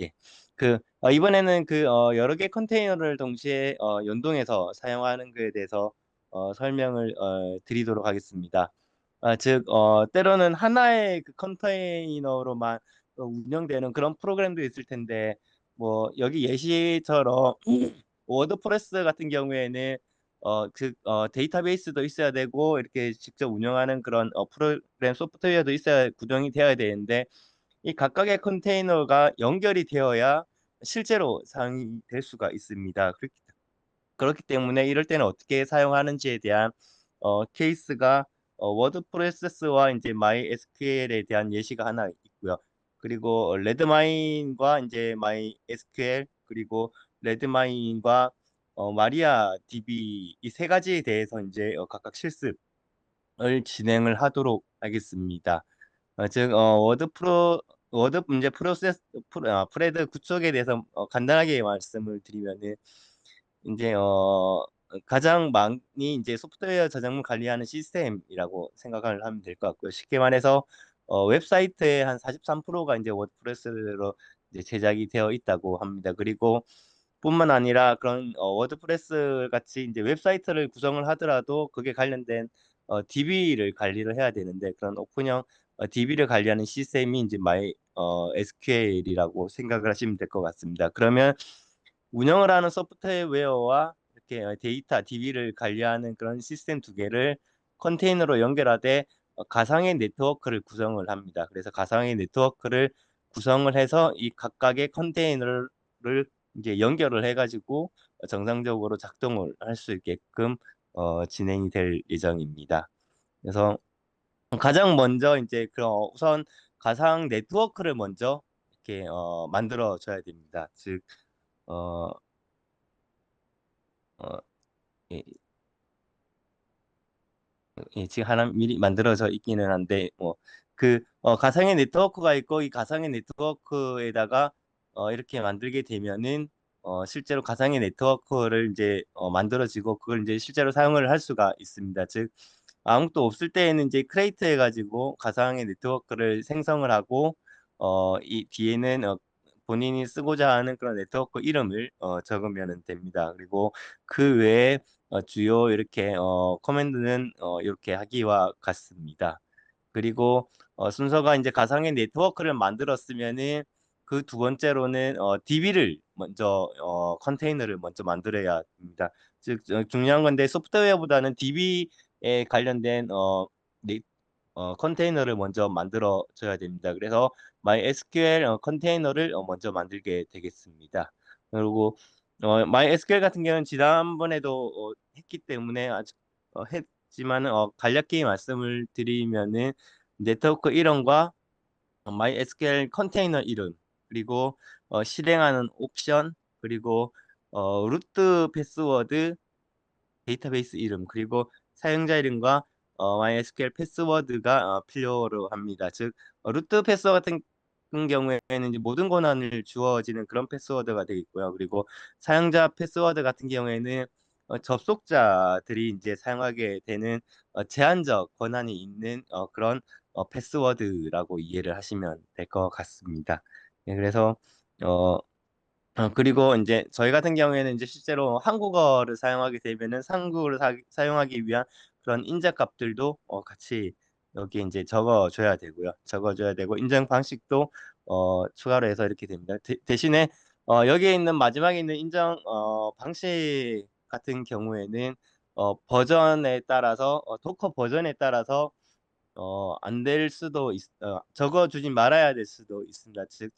예. 이번에는 여러 개 컨테이너를 동시에 연동해서 사용하는 거에 대해서 설명을 드리도록 하겠습니다. 즉, 때로는 하나의 그 컨테이너로만 운영되는 그런 프로그램도 있을 텐데, 뭐, 여기 예시처럼 워드프레스 같은 경우에는 데이터베이스도 있어야 되고, 이렇게 직접 운영하는 그런 프로그램 소프트웨어도 있어야 구동이 되어야 되는데, 이 각각의 컨테이너가 연결이 되어야 실제로 사용이 될 수가 있습니다. 그렇기 때문에 이럴 때는 어떻게 사용하는지에 대한 케이스가 워드프레스와 이제 MySQL에 대한 예시가 하나 있고요. 그리고 레드마인과 이제 MySQL, 그리고 레드마인과 마리아 DB 이 세 가지에 대해서 이제 각각 실습을 진행을 하도록 하겠습니다. 즉 워드 문제 프레드 구축에 대해서 간단하게 말씀을 드리면은 이제 가장 많이 이제 소프트웨어 저작물 관리하는 시스템이라고 생각을 하면 될 것 같고요. 쉽게 말해서 웹사이트의 한 43%가 이제 워드프레스로 이제 제작이 되어 있다고 합니다. 그리고 뿐만 아니라 그런 워드프레스 같이 이제 웹사이트를 구성을 하더라도 그게 관련된 DB를 관리를 해야 되는데, 그런 오픈형 DB를 관리하는 시스템이 이제 SQL이라고 생각을 하시면 될 것 같습니다. 그러면 운영을 하는 소프트웨어와 이렇게 데이터 DB를 관리하는 그런 시스템 두 개를 컨테이너로 연결하되 가상의 네트워크를 구성을 합니다. 그래서 가상의 네트워크를 구성을 해서 이 각각의 컨테이너를 이제 연결을 해가지고 정상적으로 작동을 할 수 있게끔 진행이 될 예정입니다. 그래서 가장 먼저 이제 우선 가상 네트워크를 먼저 이렇게 만들어 줘야 됩니다. 즉, 어, 어, 예, 지금 하나 미리 만들어져 있기는 한데, 가상의 네트워크가 있고, 이 가상의 네트워크에다가 이렇게 만들게 되면은 실제로 가상의 네트워크를 이제 만들어지고, 그걸 이제 실제로 사용을 할 수가 있습니다. 즉, 아무것도 없을 때에는 이제 크레이트 해가지고 가상의 네트워크를 생성을 하고, 이 뒤에는 본인이 쓰고자 하는 그런 네트워크 이름을 적으면 됩니다. 그리고 그 외에 주요 이렇게 커맨드는 이렇게 하기와 같습니다. 그리고 순서가 이제 가상의 네트워크를 만들었으면은 그 두 번째로는 DB를 먼저 컨테이너를 먼저 만들어야 합니다. 즉 중요한 건데, 소프트웨어보다는 DB에 관련된 컨테이너를 먼저 만들어 줘야 됩니다. 그래서 MySQL 컨테이너를 먼저 만들게 되겠습니다. 그리고 MySQL 같은 경우는 지난번에도 했기 때문에 아직 했지만 간략히 말씀을 드리면은 네트워크 이름과 MySQL 컨테이너 이름, 그리고 실행하는 옵션, 그리고 루트 패스워드, 데이터베이스 이름, 그리고 사용자 이름과 MySQL 패스워드가 필요로 합니다. 즉 루트 패스워드 같은 경우에는 이제 모든 권한을 주어지는 그런 패스워드가 되겠고요. 그리고 사용자 패스워드 같은 경우에는 접속자들이 이제 사용하게 되는 제한적 권한이 있는 그런 패스워드라고 이해를 하시면 될 것 같습니다. 네, 그래서 어, 그리고 이제 저희 같은 경우에는 이제 실제로 한국어를 사용하게 되면은 한국어를 사용하기 위한 그런 인증값들도 같이 여기 이제 적어줘야 되고요. 적어줘야 되고, 인증 방식도 추가로 해서 이렇게 됩니다. 대신에 여기에 있는 마지막에 있는 인증 방식 같은 경우에는 버전에 따라서 도커 버전에 따라서 안 될 수도 적어주지 말아야 될 수도 있습니다. 즉,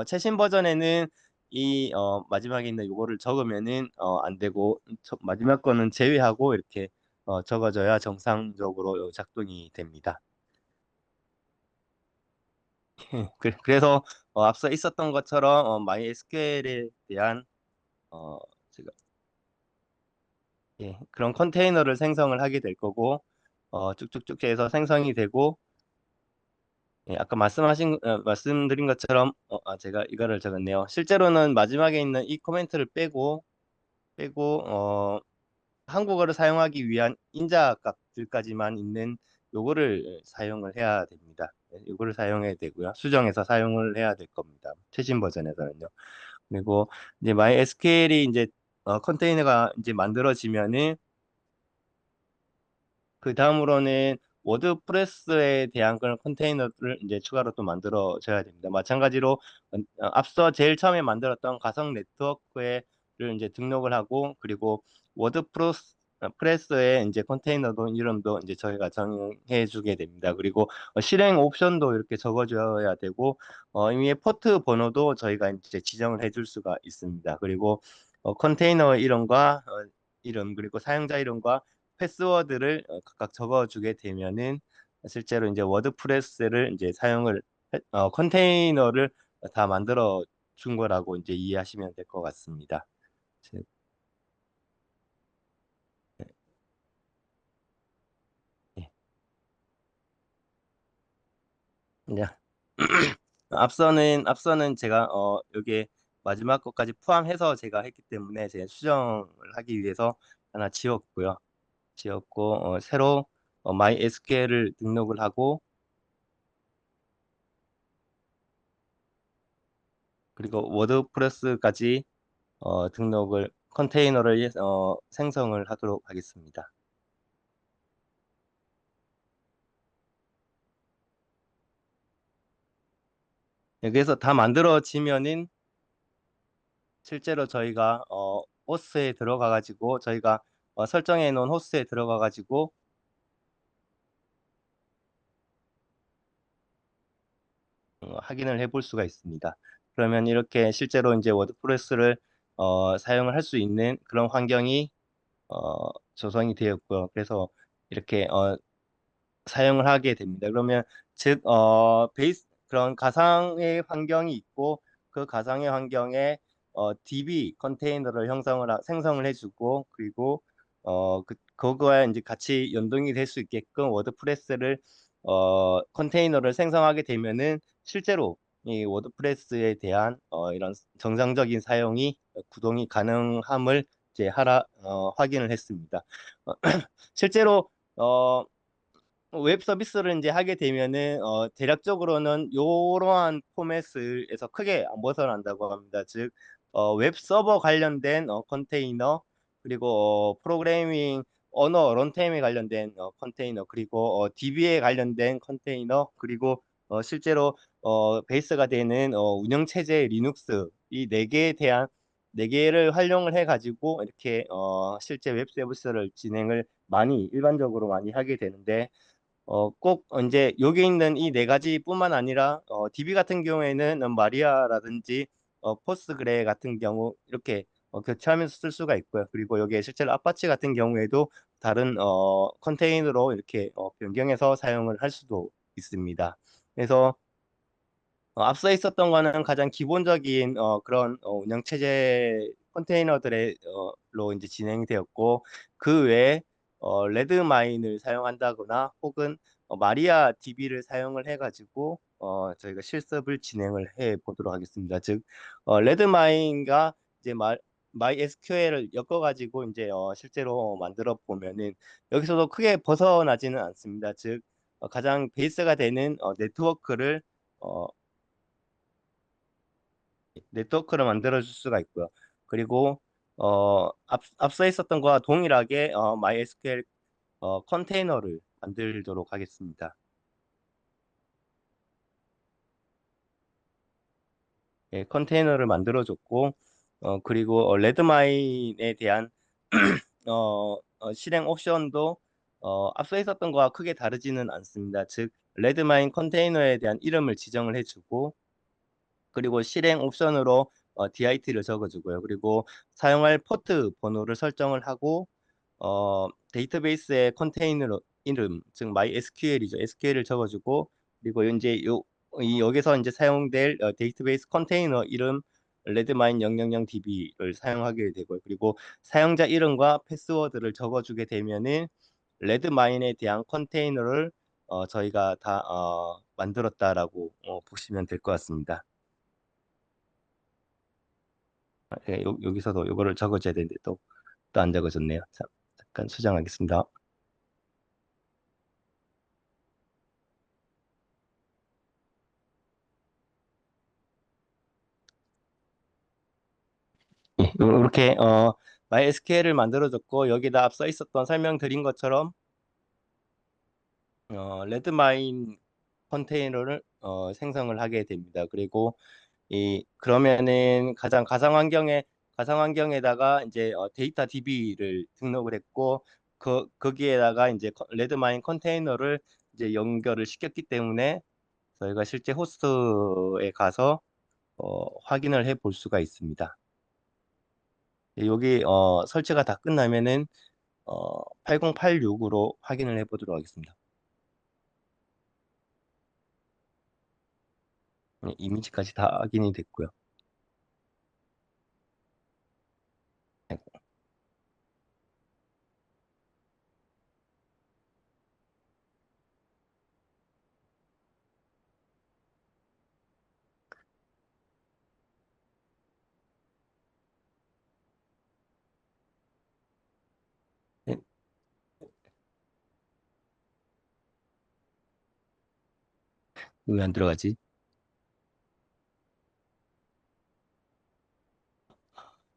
최신 버전에는 이 마지막에 있는 요거를 적으면은 안 되고, 마지막 거는 제외하고 이렇게 적어줘야 정상적으로 작동이 됩니다. 그래서 앞서 있었던 것처럼 MySQL에 대한 어, 제가 그런 컨테이너를 생성을 하게 될 거고, 쭉쭉쭉 해서 생성이 되고, 아까 말씀드린 것처럼 제가 이거를 적었네요. 실제로는 마지막에 있는 이 코멘트를 빼고 한국어를 사용하기 위한 인자 값들까지만 있는 요거를 사용을 해야 됩니다. 이거를 사용해야 되고요. 수정해서 사용을 해야 될 겁니다. 최신 버전에서는요. 그리고 이제 MySQL이 이제 컨테이너가 이제 만들어지면은 그다음으로는 워드프레스에 대한 그런 컨테이너를 이제 추가로 또 만들어 줘야 됩니다. 마찬가지로 앞서 제일 처음에 만들었던 가상 네트워크에를 이제 등록을 하고 그리고 워드프레스 프레스의 이제 컨테이너도 이름도 이제 저희가 정해 주게 됩니다. 그리고 실행 옵션도 이렇게 적어 줘야 되고 이미 포트 번호도 저희가 이제 지정을 해줄 수가 있습니다. 그리고 컨테이너 이름과 이름 그리고 사용자 이름과 패스워드를 각각 적어주게 되면은 실제로 이제 워드프레스를 이제 사용을 컨테이너를 다 만들어 준 거라고 이제 이해하시면 될 것 같습니다. 제- 예. 이제 앞서는 제가 여기에 마지막 것까지 포함해서 제가 했기 때문에 제가 수정을 하기 위해서 하나 지웠고요. 지웠고 새로 MySQL을 등록을 하고 그리고 워드프레스까지 등록을 컨테이너를 생성을 하도록 하겠습니다. 여기에서 다 만들어지면은 실제로 저희가 호스트에 들어가 가지고 저희가 설정해 놓은 호스트에 들어가 가지고 확인을 해볼 수가 있습니다. 그러면 이렇게 실제로 이제 워드프레스를 사용을 할 수 있는 그런 환경이 조성이 되었고요. 그래서 이렇게 사용을 하게 됩니다. 그러면 즉 베이스 그런 가상의 환경이 있고 그 가상의 환경에 DB 컨테이너를 생성을 해 주고 그리고 그거에 인제 같이 연동이 될 수 있게끔 워드프레스를 컨테이너를 생성하게 되면은 실제로 이 워드프레스에 대한 이런 정상적인 사용이 구동이 가능함을 이제 확인을 했습니다. 어 실제로 어 웹 서비스를 인제 하게 되면은 대략적으로는 요러한 포맷에서 크게 안 벗어난다고 합니다. 즉 웹 서버 관련된 컨테이너 그리고 프로그래밍 언어 런타임에 관련된 컨테이너 그리고 DB에 관련된 컨테이너 그리고 실제로 베이스가 되는 운영 체제 리눅스 이 4 개에 대한 4 개를 활용을 해 가지고 이렇게 실제 웹 서비스를 진행을 일반적으로 많이 하게 되는데 꼭 인제 여기 있는 이 4 가지뿐만 아니라 DB 같은 경우에는 마리아라든지 포스트그레 같은 경우 이렇게 교체하면서 쓸 수가 있고요. 그리고 여기에 실제로 아파치 같은 경우에도 다른 컨테이너로 이렇게 변경해서 사용을 할 수도 있습니다. 그래서 앞서 있었던 거는 가장 기본적인 그런 운영 체제 컨테이너들의 로 인제 진행이 되었고 그 외에 레드마인을 사용한다거나 혹은 마리아 DB를 사용을 해 가지고 저희가 실습을 진행을 해 보도록 하겠습니다. 즉 레드마인과 이제 MySQL을 엮어 가지고 인제 실제로 만들어 보면은 여기서도 크게 벗어나지는 않습니다. 즉 가장 베이스가 되는 어 네트워크를 만들어 줄 수가 있고요. 그리고 앞서 있었던 거와 동일하게 MySQL 컨테이너를 만들도록 하겠습니다. 예, 컨테이너를 만들어 줬고 그리고 레드마인에 대한 실행 옵션도 앞서 있었던 거와 크게 다르지는 않습니다. 즉 레드마인 컨테이너에 대한 이름을 지정을 해 주고 그리고 실행 옵션으로 DIT를 적어 주고요. 그리고 사용할 포트 번호를 설정을 하고 데이터베이스의 컨테이너 이름 즉 MySQL이죠. SQL을 적어 주고 그리고 인제 여기서 인제 사용될 데이터베이스 컨테이너 이름 redmine 000db를 사용하게 되고요. 그리고 사용자 이름과 패스워드를 적어 주게 되면은 redmine에 대한 컨테이너를 저희가 다 만들었다라고 보시면 될 것 같습니다. 예, 여기서도 요거를 적어 줘야 되는데 또 안 적어 줬네요. 잠깐 수정하겠습니다. 이렇게 MySQL을 만들어줬고 여기다 앞서 있었던 설명드린 것처럼 레드마인 컨테이너를 생성을 하게 됩니다. 그리고 그러면은 가상 환경에다가 이제 데이터 DB를 등록을 했고 거기에다가 이제 레드마인 컨테이너를 이제 연결을 시켰기 때문에 저희가 실제 호스트에 가서 확인을 해 볼 수가 있습니다. 여기 설치가 다 끝나면은 8086으로 확인을 해 보도록 하겠습니다. 네, 이미지까지 다 확인이 됐고요. 네, 네, 왜 안 들어가지?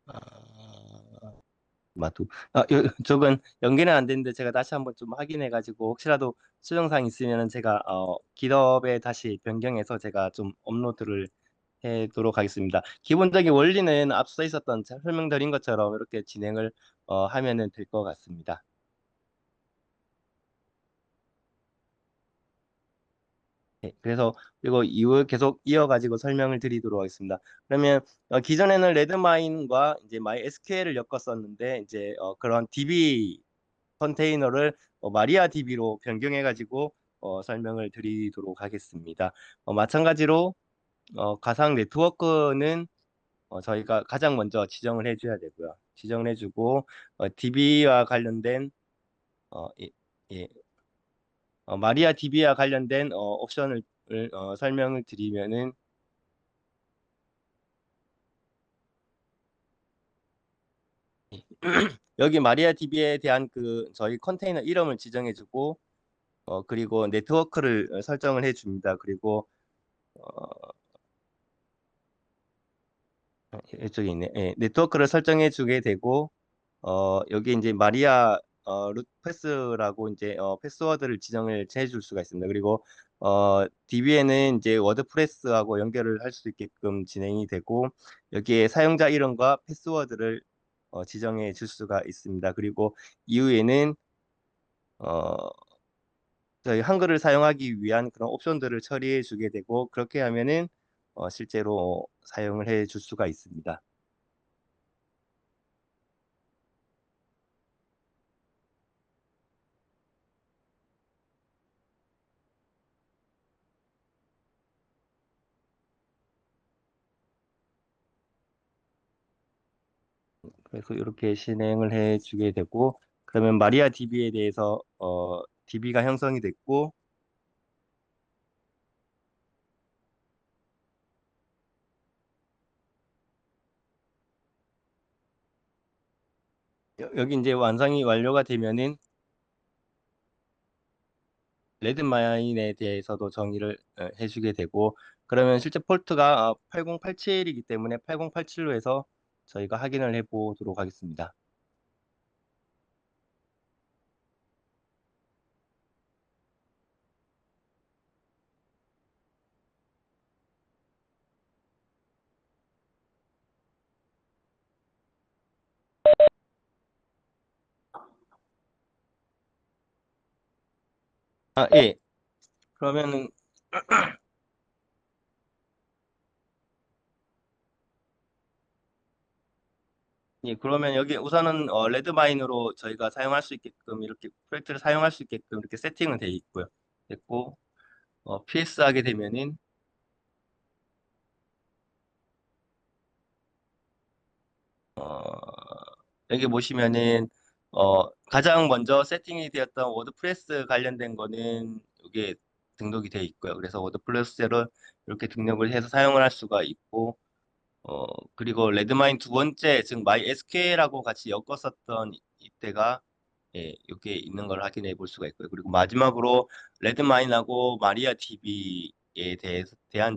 아, 마두. 저건 연계는 안 되는데 제가 다시 한번 좀 확인해 가지고 혹시라도 수정사항 있으면은 제가 GitHub에 다시 변경해서 제가 좀 업로드를 해도록 하겠습니다. 기본적인 원리는 앞서 있었던 설명드린 것처럼 이렇게 진행을 하면은 될 것 같습니다. 네, 그래서 이거 이후 계속 이어가지고 설명을 드리도록 하겠습니다. 그러면 기존에는 레드마인과 이제 MySQL을 엮었었는데 이제 그런 DB 컨테이너를 마리아 DB로 변경해가지고 설명을 드리도록 하겠습니다. 마찬가지로 가상 네트워크는 저희가 가장 먼저 지정을 해줘야 되고요. 지정을 해주고 DB와 관련된 예, 예, 마리아 DB와 관련된 옵션을 설명을 드리면은 여기 마리아 DB에 대한 그 저희 컨테이너 이름을 지정해주고 그리고 네트워크를 설정을 해줍니다. 그리고 어, 이쪽에 있네. 예, 네트워크를 설정해 주게 되고 여기 이제 마리아 루트 패스라고 이제 패스워드를 지정을 해 줄 수가 있습니다. 그리고 DB에는 이제 워드프레스하고 연결을 할 수 있게끔 진행이 되고 여기에 사용자 이름과 패스워드를 지정해 줄 수가 있습니다. 그리고 이후에는 어, 저희 한글을 사용하기 위한 그런 옵션들을 처리해 주게 되고 그렇게 하면은 실제로 사용을 해 줄 수가 있습니다. 그래서 이렇게 진행을 해 주게 되고 그러면 마리아 DB에 대해서 DB가 형성이 됐고 여기 이제 완성이 완료가 되면은 레드마인에 대해서도 정의를 해주게 되고 그러면 실제 포트가 8087이기 때문에 8087로 해서 저희가 확인을 해 보도록 하겠습니다. 예. 그러면은 예, 그러면 여기 우선은 레드마인으로 저희가 사용할 수 있게끔 이렇게 프로젝트를 사용할 수 있게끔 이렇게 세팅은 돼 있고요. 됐고 PS 하게 되면은 어, 여기 보시면은 가장 먼저 세팅이 되었던 워드프레스 관련된 거는 여기에 등록이 되어 있고요. 그래서 워드프레스를 이렇게 등록을 해서 사용을 할 수가 있고 어, 그리고 레드마인 두 번째 즉 MySQL하고 같이 엮었었던 이때가 예, 여기에 있는 걸 확인해 볼 수가 있고요. 그리고 마지막으로 레드마인하고 마리아 DB에 대한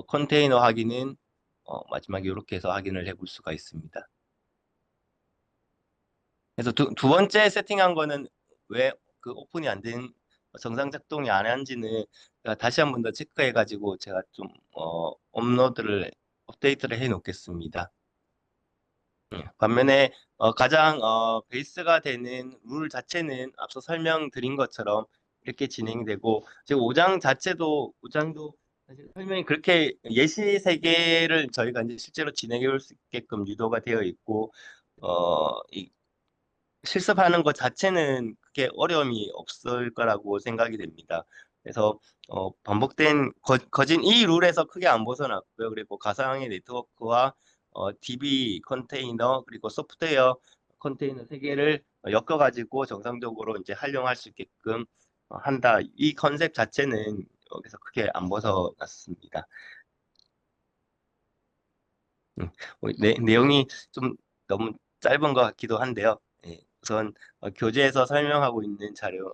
컨테이너 확인은 마지막에 요렇게 해서 확인을 해볼 수가 있습니다. 그래서 두 번째 세팅한 거는 왜 그 오픈이 안 된, 정상 작동이 안 한지는 제가 다시 한 번 더 체크해 가지고 제가 좀 업데이트를 해 놓겠습니다. 반면에 가장 베이스가 되는 룰 자체는 앞서 설명드린 것처럼 이렇게 진행이 되고, 지금 5장도 사실 설명이 그렇게 예시 세개를 저희가 이제 실제로 진행해 볼 수 있게끔 유도가 되어 있고, 이 실습하는 것 자체는 크게 어려움이 없을 거라고 생각이 됩니다. 그래서 반복된 거진 이 룰에서 크게 안 벗어났고요. 그리고 가상의 네트워크와 DB 컨테이너 그리고 소프트웨어 컨테이너 세 개를 엮어가지고 정상적으로 이제 활용할 수 있게끔 한다. 이 컨셉 자체는 여기서 크게 안 벗어났습니다. 음, 내용이 좀 너무 짧은 것 같기도 한데요. 예, 우선 교재에서 설명하고 있는 자료의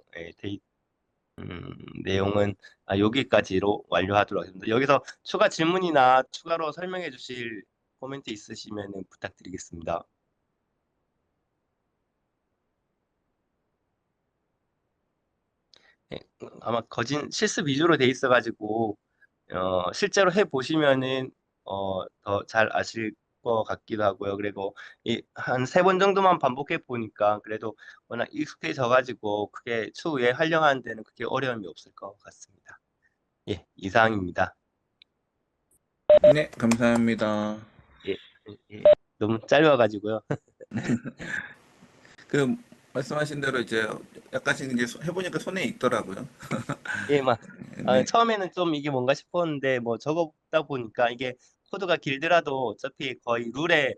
내용은 여기까지로 완료하도록 하겠습니다. 여기서 추가 질문이나 추가로 설명해 주실 코멘트 있으시면 부탁드리겠습니다. 예, 아마 거진 실습 위주로 돼 있어가지고 실제로 해 보시면은 더 잘 아실 것 같기도 하고요. 그리고 한 세 번 정도만 반복해 보니까 그래도 워낙 익숙해져가지고 크게 추후에 활용하는 데는 크게 어려움이 없을 것 같습니다. 예, 이상입니다. 네, 감사합니다. 예, 예, 너무 짧아가지고요. 그 말씀하신 대로 이제 약간씩 이제 해보니까 손에 익더라고요. 예, 네, 처음에는 좀 이게 뭔가 싶었는데 뭐 적어보다 보니까 이게 코드가 길더라도 어차피 거의 룰에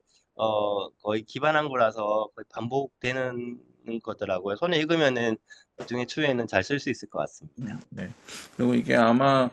거의 기반한 거라서 거의 반복되는 거더라고요. 손에 익으면은 나중에 추후에는 잘 쓸 수 있을 것 같습니다. 네. 그리고 이게 아마